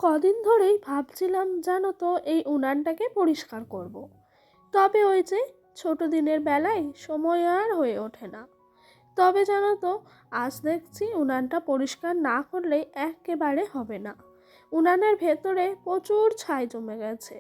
কদিন ধরেই ভাবছিলাম জানো তো এই উনানটাকে পরিষ্কার করব। তবে ওই যে ছোট দিনের বেলায় সময় আর হয়ে ওঠে না। তবে জানো তো আজ দেখছি উনানটা পরিষ্কার না করলে একেবারে হবে না। উনানের ভেতরে প্রচুর ছাই জমে গেছে।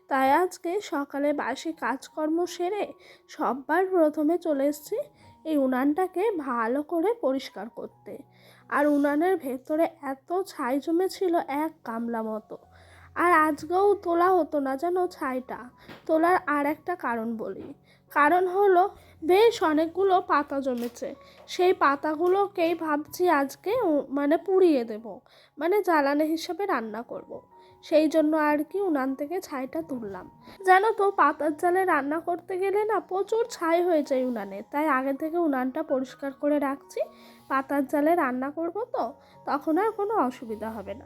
তাই আজকে সকালে বাসি কাজকর্ম সেরে সবার প্রথমে চলে এসেছি এই উনানটাকে ভালো করে পরিষ্কার করতে। আর উনানের ভেতরে এত ছাই জমেছিল এক গামলা মতো। আর আজকেও তোলা হতো না জানো ছাইটা। তোলার আর একটা কারণ বলি। কারণ হলো বেশ অনেকগুলো পাতা জমেছে। সেই পাতাগুলোকেই ভাবছি আজকে মানে পুড়িয়ে দেব, মানে জ্বালানি হিসেবে রান্না করব। সেই জন্য আর কি উনান থেকে ছাইটা তুললাম। জানো তো পাতার জালে রান্না করতে গেলে না প্রচুর ছাই হয়ে যায় উনানে, তাই আগে থেকে উনানটা পরিষ্কার করে রাখছি। পাতার জালে রান্না করব তো তখন আর কোনো অসুবিধা হবে না।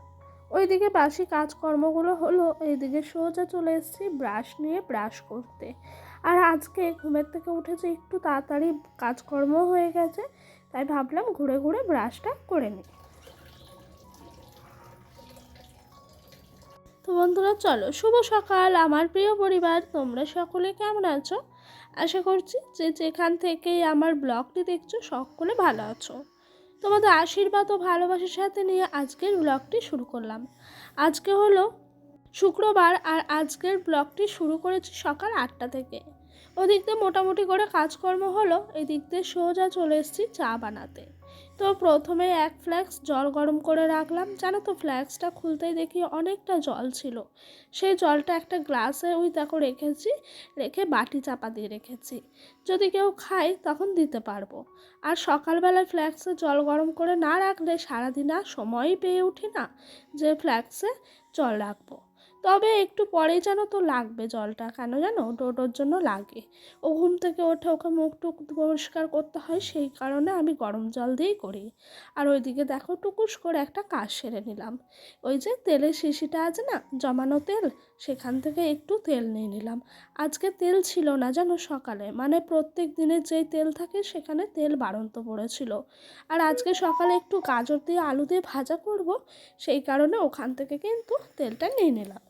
ওইদিকে বাসি কাজকর্মগুলো হলো, এইদিকে সোজা চলে এসেছি ব্রাশ নিয়ে ব্রাশ করতে। আর আজকে ঘুমের থেকে উঠেছে একটু তাড়াতাড়ি, কাজকর্ম হয়ে গেছে, তাই ভাবলাম ঘুরে ঘুরে ব্রাশটা করে নিই। তো বন্ধুরা চলো, শুভ সকাল আমার প্রিয় পরিবার, তোমরা সকলে কেমন আছো? আশা করছি যে যেখান থেকেই আমার ব্লগটি দেখছো সকলে ভালো আছো। তোমাদের আশীর্বাদ ও ভালোবাসার সাথে নিয়ে আজকের ব্লগটি শুরু করলাম। আজকে হলো শুক্রবার, আর আজকের ব্লগটি শুরু করেছি সকাল 8টা থেকে। ওদিক দিয়ে মোটামুটি করে কাজকর্ম হলো, এদিক দিয়ে সোজা চলে এসেছি চা বানাতে। তো প্রথমে এক ফ্ল্যাক্স জল গরম করে রাখলাম। জানো তো ফ্ল্যাক্সটা খুলতেই দেখি অনেকটা জল ছিল। সেই জলটা একটা গ্লাসে ওই দেখো রেখেছি, রেখে বাটি চাপা দিয়ে রেখেছি, যদি কেউ খায় তখন দিতে পারবো। আর সকালবেলায় ফ্ল্যাক্সে জল গরম করে না রাখলে সারাদিন আর সময়ই পেয়ে উঠি না যে ফ্ল্যাক্সে জল রাখবো। তবে একটু পরেই জানো তো লাগবে জলটা, কেন জানো, ডোডোর জন্য লাগে। ও ঘুম থেকে ওঠে, ওকে মুখ টুক পরিষ্কার করতে হয়, সেই কারণে আমি গরম জল দিয়েই করি। আর ওইদিকে দেখো টুকুস করে একটা কাজ সেরে নিলাম। ওই যে তেলের শিশিটা আছে না, জমানো তেল, সেখান থেকে একটু তেল নিয়ে নিলাম। আজকে তেল ছিল না জানো সকালে, মানে প্রত্যেক দিনের যেই তেল থাকে সেখানে তেল বাড়ন্ত পড়েছিল। আর আজকে সকালে একটু গাজর দিয়ে আলু দিয়ে ভাজা করব, সেই কারণে ওখান থেকে কিন্তু তেলটা নিয়ে নিলাম।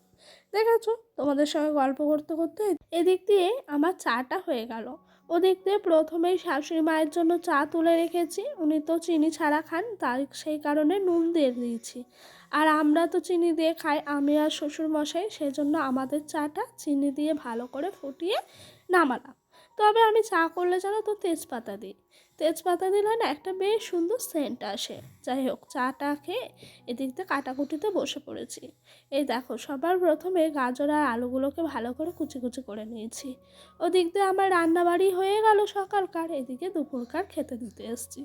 দেখেছো, তোমাদের সঙ্গে গল্প করতে করতে এদিক দিয়ে আমার চাটা হয়ে গেল। ওদিক দিয়ে প্রথমেই শাশুড়ি মায়ের জন্য চা তুলে রেখেছি, উনি তো চিনি ছাড়া খান, তাই সেই কারণে নুন দিয়ে দিয়েছি। আর আমরা তো চিনি দিয়ে খাই, আমি আর শ্বশুর মশাই, সেজন্য আমাদের চাটা চিনি দিয়ে ভালো করে ফুটিয়ে নামালাম। তবে আমি চা করলে জানো তো তেজপাতা দিই। তেজপাতা দিলে না একটা বেশ সুন্দর সেন্ট আসে। যাই হোক, চাটা খেয়ে এদিক দিয়ে কাটাকুটিতে বসে পড়েছি। এই দেখো সবার প্রথমে গাজর আর আলুগুলোকে ভালো করে কুচি কুচি করে নিয়েছি। ওদিক দিয়ে আমার রান্নাবাড়ি হয়ে গেল সকালকার, এদিকে দুপুরকার খেতে দিতে এসেছি।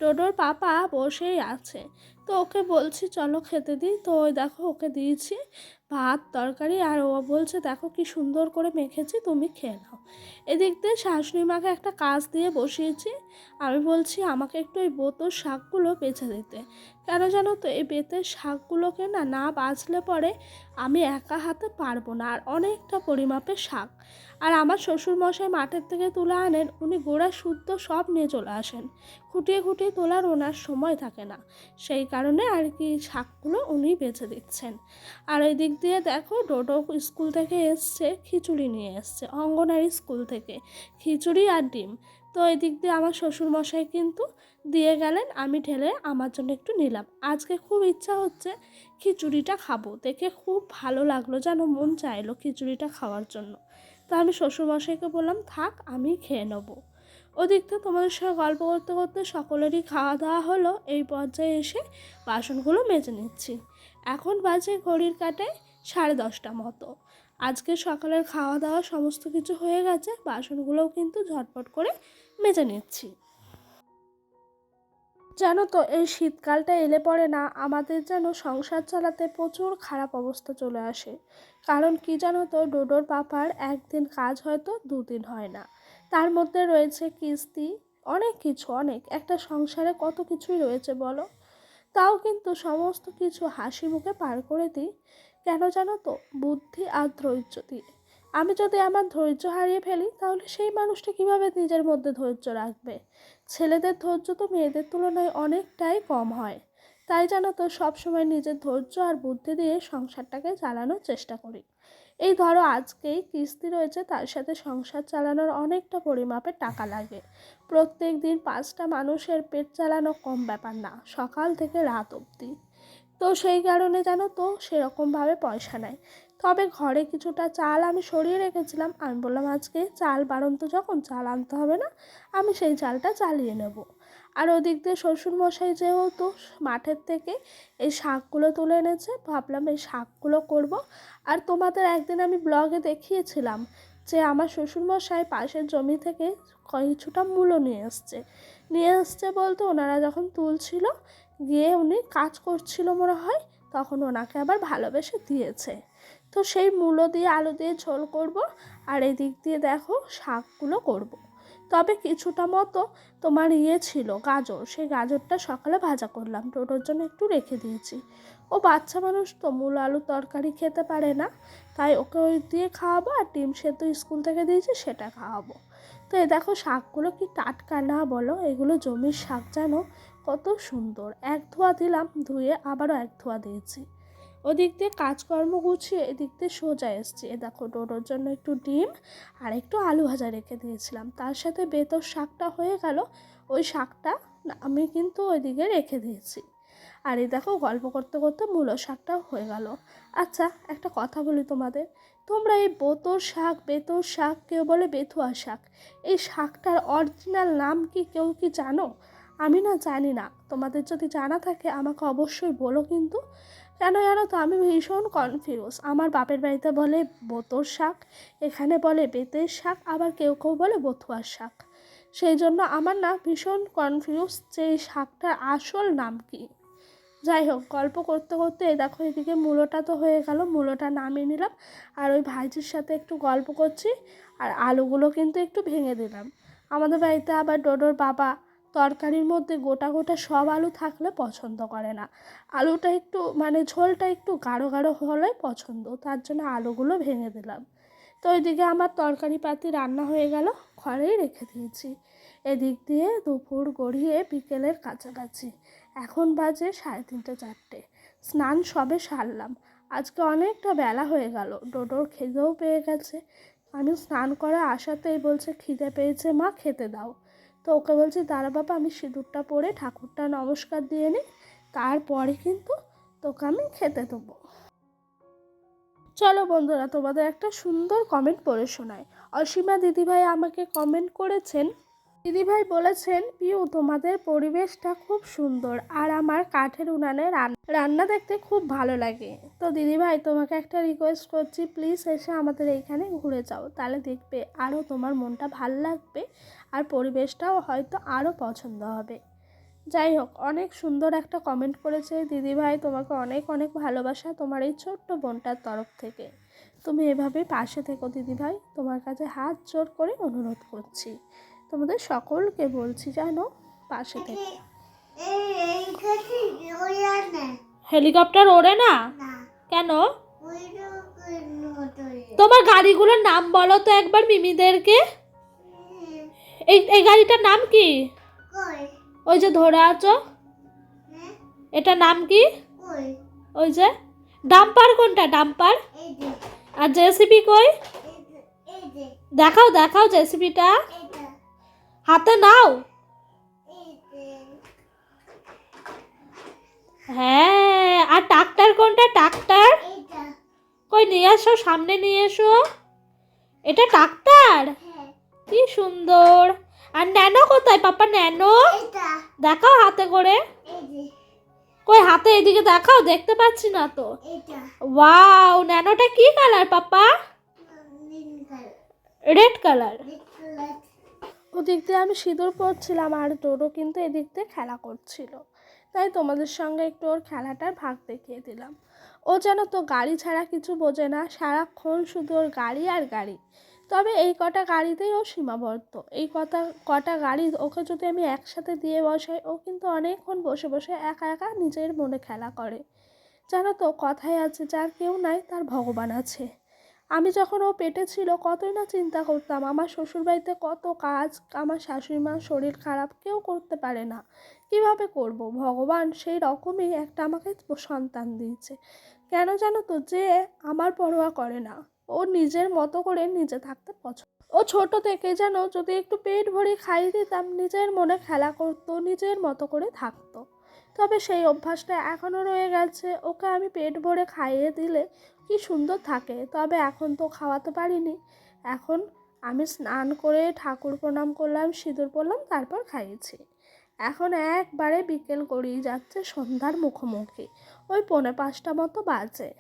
টোটোর পাপা বসেই আছে, তো ওকে বলছি চলো খেতে দিই। তো ওই দেখো ওকে দিয়েছি ভাত তরকারি, আর ও বলছে দেখো কি সুন্দর করে মেখেছি, তুমি খেয়ে নাও। এদিক দিয়ে শাশুড়ি মাকে একটা কাজ দিয়ে বসিয়েছি। আমি বলছি আমাকে একটু এই বেতের শাকগুলো বেছে দিতে। কেন জানো তো, এই বেতের শাকগুলোকে না না বাছলে পরে আমি একা হাতে পারবো না, আর অনেকটা পরিমাপের শাক। আর আমার শ্বশুরমশাই মাঠের থেকে তুলে আনেন, উনি গোড়া শুদ্ধ সব নিয়ে চলে আসেন, খুঁটিয়ে খুঁটিয়ে তোলার ওনার সময় থাকে না, সেই কারণে আর কি শাকগুলো উনি বেছে দিচ্ছেন। আর ওই দিক দিয়ে দেখো ডোডো স্কুল থেকে এসছে, খিচুড়ি নিয়ে এসছে অঙ্গনারী স্কুল থেকে, খিচুড়ি আর ডিম। তো এই দিক দিয়ে আমার শ্বশুরমশাই কিন্তু দিয়ে গেলেন, আমি ঢেলে আমার জন্য একটু নিলাম। আজকে খুব ইচ্ছা হচ্ছে খিচুড়িটা খাবো, দেখে খুব ভালো লাগলো, যেন মন চাইলো খিচুড়িটা খাওয়ার জন্য। তো আমি শ্বশুরমশাইকে বললাম থাক আমি খেয়ে নেবো। ওদিক থেকে তোমাদের সঙ্গে গল্প করতে করতে সকলেরই খাওয়া দাওয়া হলো, এই পর্যায়ে এসে বাসনগুলো মেজে নিচ্ছি। এখন বাজে ঘড়ির কাঁটায় 10:30 মতো। আজকে সকালের খাওয়া দাওয়া সমস্ত কিছু হয়ে গেছে, বাসনগুলোও কিন্তু ঝটপট করে মেজে নিচ্ছি। জানো তো এই শীতকালটা এলে পরে না আমাদের যেন সংসার চালাতে প্রচুর খারাপ অবস্থা চলে আসে। কারণ কি জানো তো, ডোডোর পাপার একদিন কাজ হয়তো 2 দিন হয় না, তার মধ্যে রয়েছে কিস্তি, অনেক কিছু, অনেক একটা সংসারে কত কিছুই রয়েছে বলো। তাও কিন্তু সমস্ত কিছু হাসি মুখে পার করে দিই। কেন জানো তো, বুদ্ধি আর ধৈর্য দিয়ে। আমি যদি আমার ধৈর্য হারিয়ে ফেলি তাহলে সেই মানুষটা কিভাবে নিজের মধ্যে ধৈর্য রাখবে। ছেলেদের ধৈর্য তো মেয়েদের তুলনায় অনেকটাই কম হয়, তাই জানো তো সবসময় নিজের ধৈর্য আর বুদ্ধি দিয়ে সংসারটাকে চালানোর চেষ্টা করি। এই ধরো আজকেই কিস্তি রয়েছে, তার সাথে সংসার চালানোর অনেকটা পরিমাপের টাকা লাগে। প্রত্যেক দিন 5টা মানুষের পেট চালানো কম ব্যাপার না, সকাল থেকে রাত অবধি। তো সেই কারণে জানো তো সেরকমভাবে পয়সা নেয়। তবে ঘরে কিছুটা চাল আমি সরিয়ে রেখেছিলাম, আমি বললাম আজকে চাল বাড়ন্ত যখন চাল আনতে হবে না, আমি সেই চালটা চালিয়ে নেব। আর ওদিক দিয়ে শ্বশুরমশাই যেহেতু মাঠের থেকে এই শাকগুলো তুলে এনেছে, ভাবলাম এই শাকগুলো করব। আর তোমাদের একদিন আমি ব্লগে দেখিয়েছিলাম যে আমার শ্বশুরমশাই পাশের জমি থেকে কিছুটা মূলো নিয়ে এসছে বলতে ওনারা যখন তুলছিল গিয়ে উনি কাজ করছিল মনে হয়, তখন ওনাকে আবার ভালোবেসে দিয়েছে। তো সেই মূলো দিয়ে আলু দিয়ে ঝোল করব, আর এই দিক দিয়ে দেখো শাকগুলো করব। তবে কিছুটা মতো তোমার ছিল গাজর, সেই গাজরটা সকালে ভাজা করলাম, টোটোর জন্য একটু রেখে দিয়েছি। ও বাচ্চা মানুষ তো মূলো আলু তরকারি খেতে পারে না, তাই ওকে ওই দিয়ে খাওয়াবো, আর ডিম সেদ্ধ স্কুল থেকে দিয়েছি সেটা খাওয়াবো। তো এই দেখো শাকগুলো কি টাটকা না বলো, এগুলো জমির শাক জানো, কত সুন্দর। এক ধোয়া দিলাম, ধুয়ে আবারও এক ধোয়া দিয়েছি। ওদিক দিয়ে কাজকর্ম গুছিয়ে এদিক দিয়ে সোজা এসছি। এ দেখো ডোডোর জন্য একটু ডিম আর একটু আলু ভাজা রেখে দিয়েছিলাম, তার সাথে বেতর শাকটা হয়ে গেল। ওই শাকটা আমি কিন্তু ওইদিকে রেখে দিয়েছি। আর এই দেখো গল্প করতে করতে মূলো শাকটাও হয়ে গেল। আচ্ছা একটা কথা বলি তোমাদের, তোমরা এই বেতর শাক, কেউ বলে বেথুয়া শাক, এই শাকটার অরিজিনাল নাম কি কেউ কি জানো? আমি না জানি না, তোমাদের যদি জানা থাকে আমাকে অবশ্যই বলো কিন্তু। কেন জানো তো আমি ভীষণ কনফিউজ। আমার বাপের বাড়িতে বলে বোতর শাক, এখানে বলে বেতের শাক, আবার কেউ কেউ বলে বথুয়ার শাক। সেই জন্য আমার না ভীষণ কনফিউজ যে এই শাকটার আসল নাম কি। যাই হোক, গল্প করতে করতে এই দেখো এদিকে মূলোটা তো হয়ে গেল, মূলোটা নামিয়ে নিলাম। আর ওই ভাইজির সাথে একটু গল্প করছি, আর আলুগুলো কিন্তু একটু ভেঙে দিলাম। আমাদের বাড়িতে আবার ডোডোর বাবা তরকারির মধ্যে গোটা গোটা সব আলু থাকলে পছন্দ করে না, আলুটা একটু মানে ঝোলটা একটু গাঢ় গাঢ় হলে পছন্দ, তার জন্য আলুগুলো ভেঙে দিলাম। তো ওইদিকে আমার তরকারি পাতি রান্না হয়ে গেল, ঘরেই রেখে দিয়েছি। এদিক দিয়ে দুপুর গড়িয়ে বিকেলের কাছাকাছি, এখন বাজে 3:30 4টে। স্নান সবে সারলাম, আজকে অনেকটা বেলা হয়ে গেল, ডোডোর খিদেও পেয়ে গেছে। আমি স্নান করে আসাতেই বলছে খিদে পেয়েছে মা, খেতে দাও। তো ওকে বলছি দাঁড়া বাবা, আমি সিঁদুরটা পরে ঠাকুরটা নমস্কার দিয়ে নিই, তারপরে কিন্তু তোকে আমি খেতে দেবো। চলো বন্ধুরা, তোমাদের একটা সুন্দর কমেন্ট পড়ে শোনায়। অসীমা দিদিভাই আমাকে কমেন্ট করেছেন, দিদিভাই বলেছেন পিউ তোমাদের পরিবেশটা খুব সুন্দর, আর আমার কাঠের উনানে রান্না দেখতে খুব ভালো লাগে। তো দিদিভাই তোমাকে একটা রিকোয়েস্ট করছি, প্লিজ এসে আমাদের এইখানে ঘুরে যাও, তাহলে দেখবে আরও তোমার মনটা ভাল লাগবে, আর পরিবেশটাও হয়তো আরও পছন্দ হবে। যাই হোক, অনেক সুন্দর একটা কমেন্ট করেছে দিদিভাই, তোমাকে অনেক অনেক ভালোবাসা তোমার এই ছোট্ট বোনটার তরফ থেকে। তুমি এভাবে পাশে থেকো দিদিভাই, তোমার কাছে হাত জোর করে অনুরোধ করছি। তোমাদের সকলকে বলছি জানো, পাশে থেকে। হেলিকপ্টার ওড়ে না কেন? তোমার গাড়িগুলোর নাম বলো তো একবার মিমিদেরকে। এই গাড়িটার নাম কি? ওই যে ধরে আছো, এটার নাম কি? ওই যে ডাম্পার। কোনটা ডাম্পার? আর জেসিবি কই? দেখাও দেখাও জেসিবিটা, হাতে নাও। হ্যাঁ, আর ট্রাক্টর কোনটা? ট্রাক্টর কই? নিয়ে এসো, সামনে নিয়ে এসো। এটা ট্রাক্টর, কি সুন্দর। আর ন্যানো কোথায় পাপা? ন্যানো দেখাও হাতে করে। কই হাতে এদিকে দেখাও, দেখতে পাচ্ছি না তো। ওয়াও, ন্যানোটা কি কালার পাপা? Red colour. ওদিক দিয়ে আমি সিঁদুর পরছিলাম, আর ডোডো কিন্তু এদিক দিয়ে খেলা করছিল, তাই তোমাদের সঙ্গে একটু ওর খেলাটার ভাগ দেখিয়ে দিলাম। ও যেন তো গাড়ি ছাড়া কিছু বোঝে না, সারাক্ষণ শুধু ওর গাড়ি আর গাড়ি। তবে এই কটা গাড়িতেই ও সীমাবদ্ধ, এই কটা গাড়ি ওকে যদি আমি একসাথে দিয়ে বসাই, ও কিন্তু অনেকক্ষণ বসে বসে একা একা নিজের মনে খেলা করে। জানো তো কথায় আছে যার কেউ নাই তার ভগবান আছে। আমি যখন ও পেটে ছিল কতই না চিন্তা করতাম, আমার শ্বশুরবাড়িতে কত কাজ আমার শাশুড়ি মার শরীর খারাপ, কেউ করতে পারে না, কিভাবে করব। ভগবান সেই রকমই একটা আমাকে সন্তান দিয়েছে। কেন জানো তো, যে আমার পরোয়া করে না, ও নিজের মতো করে নিজে থাকতে পছন্দ। ও ছোট থেকে যেন যদি একটু পেট ভরে খাইয়ে দিতাম, নিজের মনে খেলা করতো, নিজের মতো করে থাকতো। তবে সেই অভ্যাসটা এখনও রয়ে গেছে। ওকে আমি পেট ভরে খাইয়ে দিলে কি সুন্দর থাকে। তবে এখন তো খাওয়াতে পারিনি। এখন আমি স্নান করে ঠাকুর প্রণাম করলাম, সিঁদুর পরলাম, তারপর খাইয়েছি। এখন একবারে বিকেল করেই যাচ্ছে, সন্ধ্যার মুখোমুখি, ওই 4:45 মতো বাজে।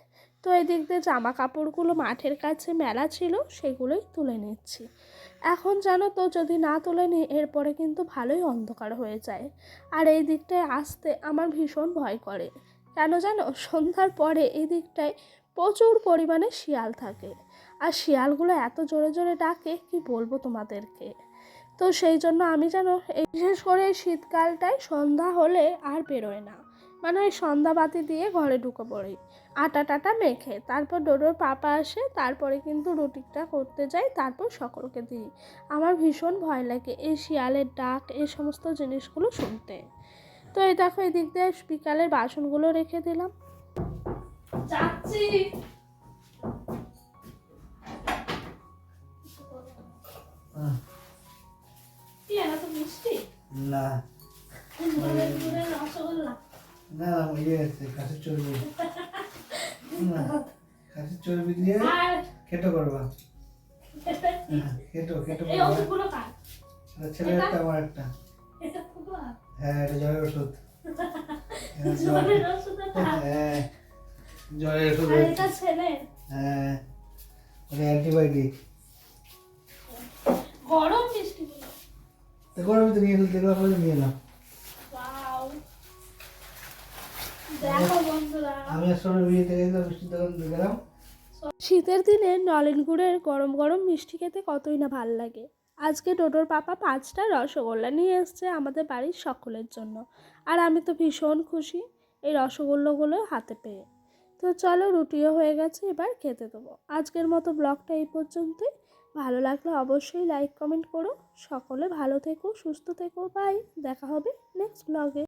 তো এদিক দিয়ে জামা কাপড়গুলো মাঠের কাছে মেলা ছিল, সেগুলোই তুলে নিচ্ছি। এখন জানো তো, যদি না তুলে নিই এরপরে কিন্তু ভালোই অন্ধকার হয়ে যায়। আর এই দিকটায় আসতে আমার ভীষণ ভয় করে। কেন জানো, সন্ধ্যার পরে এই দিকটায় প্রচুর পরিমাণে শিয়াল থাকে। আর শিয়ালগুলো এত জোরে জোরে ডাকে, কি বলবো তোমাদেরকে। তো সেই জন্য আমি যেন এই বিশেষ করে এই শীতকালটায় সন্ধ্যা হলে আর বেরোয় না, মানে ওই সন্ধ্যাবাতি দিয়ে ঘরে ঢুকে পড়ি, আটা টাটা মেখে। তারপর ডোডোর পাপা আসে, তারপরে কিন্তু রুটিটা করতে যাই, তারপর সকলকে দিই। আমার ভীষণ ভয় লাগে এই শিয়ালের ডাক, এই সমস্ত জিনিসগুলো শুনতে। তো এই দেখো, এই দিক দিয়ে বিকালের বাসনগুলো রেখে দিলাম, যাচ্ছি। কি এত মিষ্টি? না রসগোল্লা না, ইয়ে আছে খাসির চর্বি। না, খাসির চর্বি দিয়ে খেটো করবা। খেটো খেটো এই করবা। ওষুধগুলো খায়। ছেলের একটা আমার একটা। এটা খুব হ্যাঁ, এটা জ্বরের ওষুধ। জ্বরের ওষুধ এটা। হ্যাঁ, জ্বরের ওষুধ। আর এটা ছেলে। হ্যাঁ, ওটা অ্যান্টিবায়োটিক। গরম মিষ্টিগুলো। তো গরমে তো নিয়ে দেখলাম, পরে নিয়ে এলাম। ওয়াও, দেখো বন্ধুরা, আমি আসলে বিয়েতে গেছিলাম, মিষ্টির দোকান গেলাম। শীতের দিনে নলেন গুড়ের গরম গরম মিষ্টি খেতে কতই না ভাল লাগে। আজকে ডোডোর পাপা 5টা রসগোল্লা নিয়ে এসছে আমাদের বাড়ির সকলের জন্য। আর আমি তো ভীষণ খুশি এই রসগোল্লাগুলো হাতে পেয়ে। তো চলো, রুটিও হয়ে গেছে, এবার খেতে দেবো। আজকের মতো ব্লগটা এই পর্যন্তই। ভালো লাগলে অবশ্যই লাইক কমেন্ট করো। সকলে ভালো থেকো, সুস্থ থেকো, বাই। দেখা হবে নেক্সট ব্লগে।